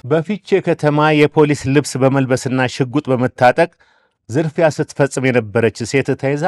በፊቼ ከተማ የፖሊስ ልብስ በመልበስና ሽጉጥ በመታጠቅ ዝርፊያ ስትፈጽም የነበረች ሴት ተይዛ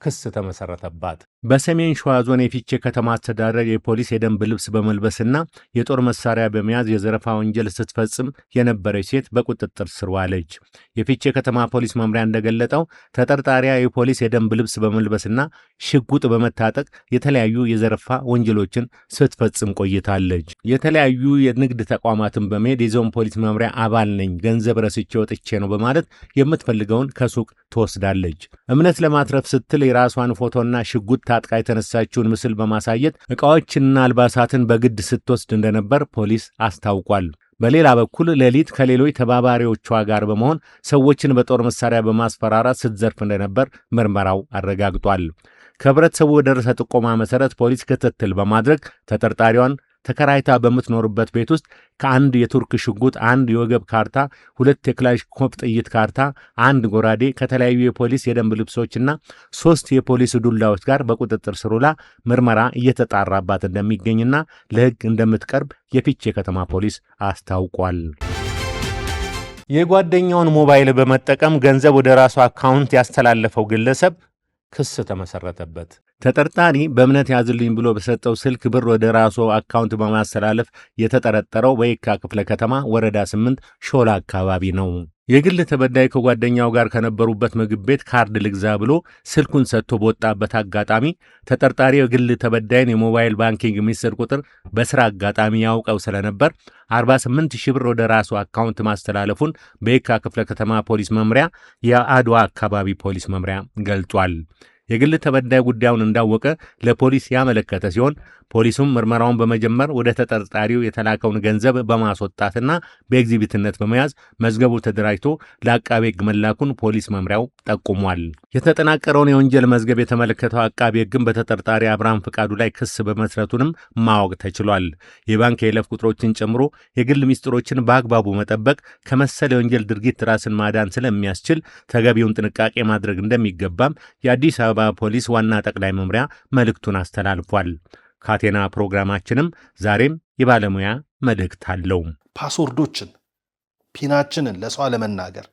ክስ ተመሰረተባት። በሰሜን ሸዋ ዞን የፊቼ ከተማ አስተዳደር የፖሊስ የደንብ ልብስ በመልበስና የጦር መሳሪያ በመያዝ የዘረፋ ወንጀል ስትፈጽም የነበረች ሴት በቁጥጥር ስር ዋለች። የፊቼ ከተማ ፖሊስ መምሪያ እንደገለጠው ተጠርጣሪያ የፖሊስ የደንብ ልብስ በመልበስና ሽጉጥ በመታጠቅ የተለያዩ የዘረፋ ወንጀሎችን ስትፈጽም ቆይታለች። የተለያዩ የንግድ ተቋማትን በመሄድ የዞን ፖሊስ መምሪያ አባል ነኝ፣ ገንዘብ ረስቼ ወጥቼ ነው በማለት የምትፈልገውን ከሱቅ ትወስዳለች። እምነት ለማትረፍ ስትል የራሷን ፎቶና ሽጉጥ ታጥቃ የተነሳችውን ምስል በማሳየት ዕቃዎችንና አልባሳትን በግድ ስትወስድ እንደነበር ፖሊስ አስታውቋል። በሌላ በኩል ሌሊት ከሌሎች ተባባሪዎቿ ጋር በመሆን ሰዎችን በጦር መሳሪያ በማስፈራራት ስትዘርፍ እንደነበር ምርመራው አረጋግጧል። ከህብረተሰቡ በደረሰ ጥቆማ መሰረት ፖሊስ ክትትል በማድረግ ተጠርጣሪዋን ተከራይታ በምትኖርበት ቤት ውስጥ ከአንድ የቱርክ ሽጉጥ፣ አንድ የወገብ ካርታ፣ 2 የክላሽንኮቭ ጥይት ካርታ፣ 1 ጎራዴ ከተለያዩ የፖሊስ የደንብ ልብሶችና 3 የፖሊስ ዱላዎች ጋር በቁጥጥር ስር ውላ ምርመራ እየተጣራባት እንደሚገኝና ለሕግ እንደምትቀርብ የፊቼ ከተማ ፖሊስ አስታውቋል። የጓደኛውን ሞባይል በመጠቀም ገንዘብ ወደ ራሱ አካውንት ያስተላለፈው ግለሰብ ክስ ተመሰረተበት። ተጠርጣሪ በእምነት ያዝልኝ ብሎ በሰጠው ስልክ ብር ወደ ራሱ አካውንት በማስተላለፍ የተጠረጠረው በየካ ክፍለ ከተማ ወረዳ 8 ሾላ አካባቢ ነው። የግል ተበዳይ ከጓደኛው ጋር ከነበሩበት ምግብ ቤት ካርድ ልግዛ ብሎ ስልኩን ሰጥቶ በወጣበት አጋጣሚ ተጠርጣሪ የግል ተበዳይን የሞባይል ባንኪንግ ሚስጥር ቁጥር በስራ አጋጣሚ ያውቀው ስለነበር 48,000 ብር ወደ ራሱ አካውንት ማስተላለፉን በየካ ክፍለ ከተማ ፖሊስ መምሪያ የአድዋ አካባቢ ፖሊስ መምሪያ ገልጿል። የግል ተበዳይ ጉዳዩን እንዳወቀ ለፖሊስ ያመለከተ ሲሆን ፖሊሱም ምርመራውን በመጀመር ወደ ተጠርጣሪው የተላከውን ገንዘብ በማስወጣትና በኤግዚቢትነት በመያዝ መዝገቡ ተደራጅቶ ለአቃቤ ሕግ መላኩን ፖሊስ መምሪያው ጠቁሟል። የተጠናቀረውን የወንጀል መዝገብ የተመለከተው አቃቤ ሕግም በተጠርጣሪ አብርሃም ፍቃዱ ላይ ክስ በመስረቱንም ማወቅ ተችሏል። የባንክ የይለፍ ቁጥሮችን ጨምሮ የግል ሚስጥሮችን በአግባቡ መጠበቅ ከመሰለ የወንጀል ድርጊት ራስን ማዳን ስለሚያስችል ተገቢውን ጥንቃቄ ማድረግ እንደሚገባም የአዲስ አበባ ፖሊስ ዋና ጠቅላይ መምሪያ መልእክቱን አስተላልፏል። ካቴና ፕሮግራማችንም ዛሬም የባለሙያ መልእክት አለው። ፓስወርዶችን ፒናችንን ለሰው አለመናገር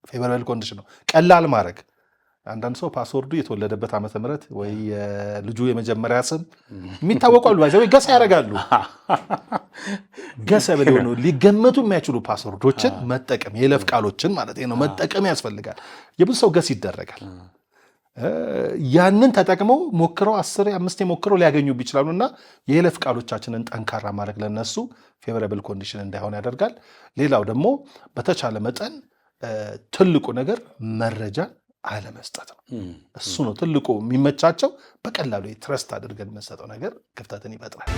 ፌቨራብል ኮንዲሽን ነው፣ ቀላል ማድረግ። አንዳንድ ሰው ፓስወርዱ የተወለደበት ዓመተ ምህረት ወይ ልጁ የመጀመሪያ ስም የሚታወቁ አሉ፣ ወይ ገሳ ያደርጋሉ። ገሳ ብለው ሊገመቱ የሚያችሉ ፓስወርዶችን መጠቀም፣ የይለፍ ቃሎችን ማለት ነው መጠቀም ያስፈልጋል። የብዙ ሰው ገስ ይደረጋል። ያንን ተጠቅመው ሞክረው 10 ሞክረው ሊያገኙ ይችላሉና የይለፍ ቃሎቻችንን ጠንካራ ማድረግ ለነሱ ፌቨራብል ኮንዲሽን እንዳይሆን ያደርጋል። ሌላው ደግሞ በተቻለ መጠን ትልቁ ነገር መረጃ አለመስጠት ነው። እሱ ነው ትልቁ የሚመቻቸው። በቀላሉ ትረስት አድርገን መስጠው ነገር ክፍተትን ይፈጥራል።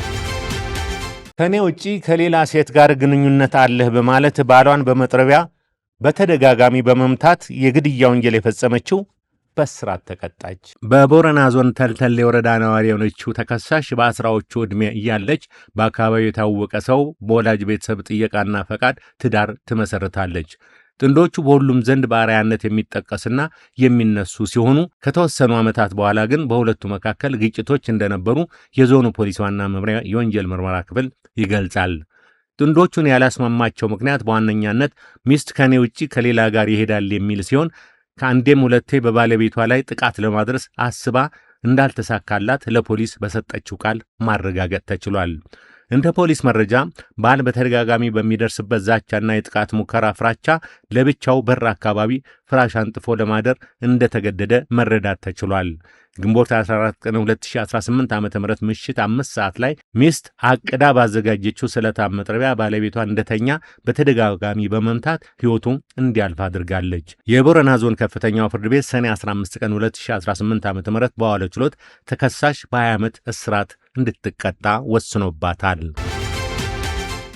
ከኔ ውጪ ከሌላ ሴት ጋር ግንኙነት አለህ በማለት ባሏን በመጥረቢያ በተደጋጋሚ በመምታት የግድያ ወንጀል የፈጸመችው በእስራት ተቀጣች። በቦረና ዞን ተልተሌ ወረዳ ነዋሪ የሆነችው ተከሳሽ በአስራዎቹ ዕድሜ እያለች በአካባቢው የታወቀ ሰው በወላጅ ቤተሰብ ጥየቃና ፈቃድ ትዳር ትመሰርታለች። ጥንዶቹ በሁሉም ዘንድ በአርአያነት የሚጠቀስና የሚነሱ ሲሆኑ ከተወሰኑ ዓመታት በኋላ ግን በሁለቱ መካከል ግጭቶች እንደነበሩ የዞኑ ፖሊስ ዋና መምሪያ የወንጀል ምርመራ ክፍል ይገልጻል። ጥንዶቹን ያላስማማቸው ምክንያት በዋነኛነት ሚስት ከኔ ውጪ ከሌላ ጋር ይሄዳል የሚል ሲሆን ከአንዴም ሁለቴ በባለቤቷ ላይ ጥቃት ለማድረስ አስባ እንዳልተሳካላት ለፖሊስ በሰጠችው ቃል ማረጋገጥ ተችሏል። እንደ ፖሊስ መረጃ ባል በተደጋጋሚ በሚደርስበት ዛቻና የጥቃት ሙከራ ፍራቻ ለብቻው በር አካባቢ ፍራሽ አንጥፎ ለማደር እንደተገደደ መረዳት ተችሏል። ግንቦት 14 ቀን 2018 ዓ.ም ምሽት 5 ሰዓት ላይ ሚስት አቅዳ ባዘጋጀችው ስለታም መጥረቢያ ባለቤቷ እንደተኛ በተደጋጋሚ በመምታት ሕይወቱ እንዲያልፍ አድርጋለች። የቦረና ዞን ከፍተኛው ፍርድ ቤት ሰኔ 15 ቀን 2018 ዓ.ም በዋለው ችሎት ተከሳሽ በ20 ዓመት እስራት እንድትቀጣ ወስኖባታል።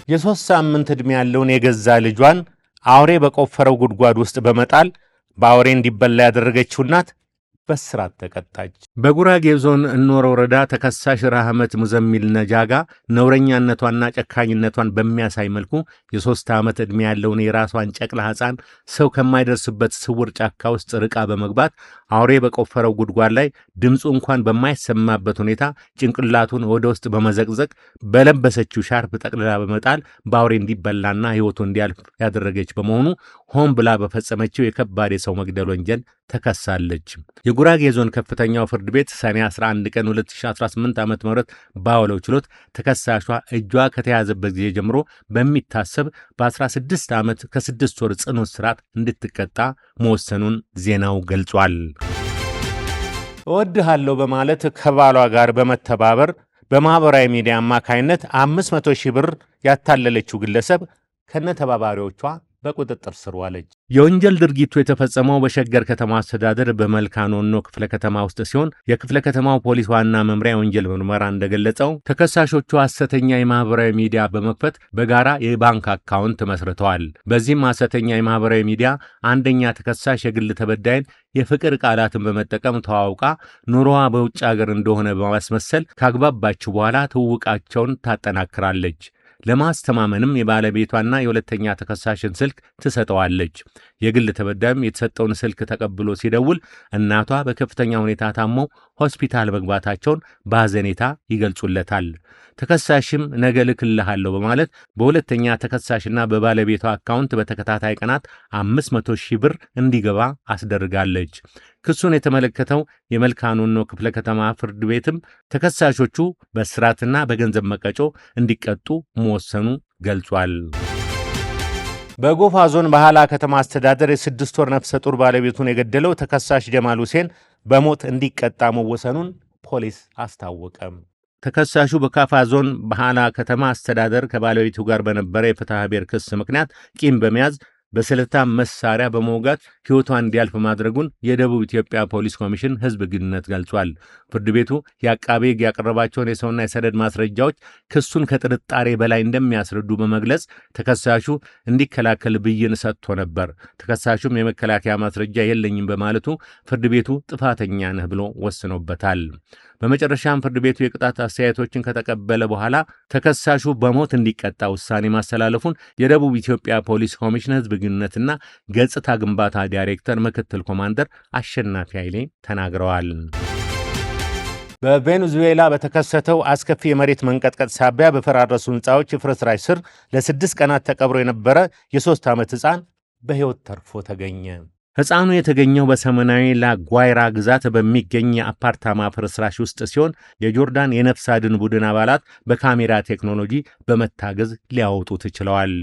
የ3 ሳምንት ዕድሜ ያለውን የገዛ ልጇን አውሬ በቆፈረው ጉድጓድ ውስጥ በመጣል በአውሬ እንዲበላ ያደረገችው እናት በእስራት ተቀጣች። በጉራጌ ዞን እኖር ወረዳ ተከሳሽ ራህመት ሙዘሚል ነጃጋ ነውረኛነቷና ጨካኝነቷን በሚያሳይ መልኩ የ3 ዓመት ዕድሜ ያለውን የራሷን ጨቅላ ሕፃን ሰው ከማይደርስበት ስውር ጫካ ውስጥ ርቃ በመግባት አውሬ በቆፈረው ጉድጓድ ላይ ድምፁ እንኳን በማይሰማበት ሁኔታ ጭንቅላቱን ወደ ውስጥ በመዘቅዘቅ በለበሰችው ሻርፕ ጠቅልላ በመጣል በአውሬ እንዲበላና ሕይወቱ እንዲያልፍ ያደረገች በመሆኑ ሆን ብላ በፈጸመችው የከባድ የሰው መግደል ወንጀል ተከሳለች። የጉራጌ ዞን ከፍተኛው ፍርድ ቤት ሰኔ 11 ቀን 2018 ዓ.ም ባወለው ችሎት ተከሳሿ እጇ ከተያዘበት ጊዜ ጀምሮ በሚታሰብ በ16 ዓመት ከ6 ወር ጽኑ እስራት እንድትቀጣ መወሰኑን ዜናው ገልጿል። እወድሃለሁ በማለት ከባሏ ጋር በመተባበር በማኅበራዊ ሚዲያ አማካይነት 500 ሺህ ብር ያታለለችው ግለሰብ ከነተባባሪዎቿ በቁጥጥር ስር ዋለች። የወንጀል ድርጊቱ የተፈጸመው በሸገር ከተማ አስተዳደር በመልካኖኖ ክፍለ ከተማ ውስጥ ሲሆን የክፍለ ከተማው ፖሊስ ዋና መምሪያ የወንጀል ምርመራ እንደገለጸው ተከሳሾቹ ሐሰተኛ የማህበራዊ ሚዲያ በመክፈት በጋራ የባንክ አካውንት መስርተዋል። በዚህም ሐሰተኛ የማህበራዊ ሚዲያ አንደኛ ተከሳሽ የግል ተበዳይን የፍቅር ቃላትን በመጠቀም ተዋውቃ ኑሮዋ በውጭ ሀገር እንደሆነ በማስመሰል ካግባባችሁ በኋላ ትውውቃቸውን ታጠናክራለች። ለማስተማመንም የባለቤቷና የሁለተኛ ተከሳሽን ስልክ ትሰጠዋለች። የግል ተበዳይም የተሰጠውን ስልክ ተቀብሎ ሲደውል እናቷ በከፍተኛ ሁኔታ ታመው ሆስፒታል መግባታቸውን በሐዘኔታ ይገልጹለታል። ተከሳሽም ነገ ልክልሃለሁ በማለት በሁለተኛ ተከሳሽና በባለቤቷ አካውንት በተከታታይ ቀናት 500 ሺህ ብር እንዲገባ አስደርጋለች። ክሱን የተመለከተው የመልካኖኖ ክፍለ ከተማ ፍርድ ቤትም ተከሳሾቹ በእስራትና በገንዘብ መቀጮ እንዲቀጡ መወሰኑ ገልጿል። በጎፋ ዞን በሃላ ከተማ አስተዳደር የ6 ወር ነፍሰ ጡር ባለቤቱን የገደለው ተከሳሽ ጀማል ሁሴን በሞት እንዲቀጣ መወሰኑን ፖሊስ አስታወቀም። ተከሳሹ በካፋ ዞን በሃላ ከተማ አስተዳደር ከባለቤቱ ጋር በነበረ የፍትሐ ብሔር ክስ ምክንያት ቂም በመያዝ በስለታም መሳሪያ በመውጋት ሕይወቷ እንዲያልፍ ማድረጉን የደቡብ ኢትዮጵያ ፖሊስ ኮሚሽን ሕዝብ ግንኙነት ገልጿል። ፍርድ ቤቱ የአቃቤ ሕግ ያቀረባቸውን የሰውና የሰነድ ማስረጃዎች ክሱን ከጥርጣሬ በላይ እንደሚያስረዱ በመግለጽ ተከሳሹ እንዲከላከል ብይን ሰጥቶ ነበር። ተከሳሹም የመከላከያ ማስረጃ የለኝም በማለቱ ፍርድ ቤቱ ጥፋተኛ ነህ ብሎ ወስኖበታል። በመጨረሻም ፍርድ ቤቱ የቅጣት አስተያየቶችን ከተቀበለ በኋላ ተከሳሹ በሞት እንዲቀጣ ውሳኔ ማስተላለፉን የደቡብ ኢትዮጵያ ፖሊስ ኮሚሽን ሕዝብ ግንኙነትና ገጽታ ግንባታ ዳይሬክተር ምክትል ኮማንደር አሸናፊ ኃይሌ ተናግረዋል። በቬኔዙዌላ በተከሰተው አስከፊ የመሬት መንቀጥቀጥ ሳቢያ በፈራረሱ ሕንፃዎች ፍርስራሽ ስር ለ6 ቀናት ተቀብሮ የነበረ የ3 ዓመት ሕፃን በሕይወት ተርፎ ተገኘ። ሕፃኑ የተገኘው በሰሜናዊ ላጓይራ ግዛት በሚገኝ የአፓርታማ ፍርስራሽ ውስጥ ሲሆን የጆርዳን የነፍስ አድን ቡድን አባላት በካሜራ ቴክኖሎጂ በመታገዝ ሊያወጡት ችለዋል።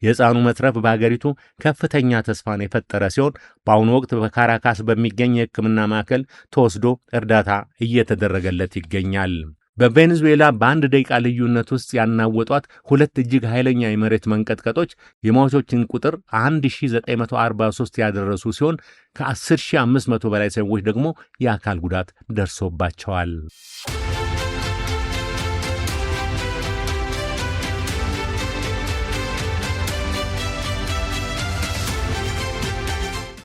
የሕፃኑ መትረፍ በሀገሪቱ ከፍተኛ ተስፋን የፈጠረ ሲሆን በአሁኑ ወቅት በካራካስ በሚገኝ የሕክምና ማዕከል ተወስዶ እርዳታ እየተደረገለት ይገኛል። በቬኔዙዌላ በ1 ደቂቃ ልዩነት ውስጥ ያናወጧት 2 እጅግ ኃይለኛ የመሬት መንቀጥቀጦች የሟቾችን ቁጥር 1943 ያደረሱ ሲሆን ከ10,500 በላይ ሰዎች ደግሞ የአካል ጉዳት ደርሶባቸዋል።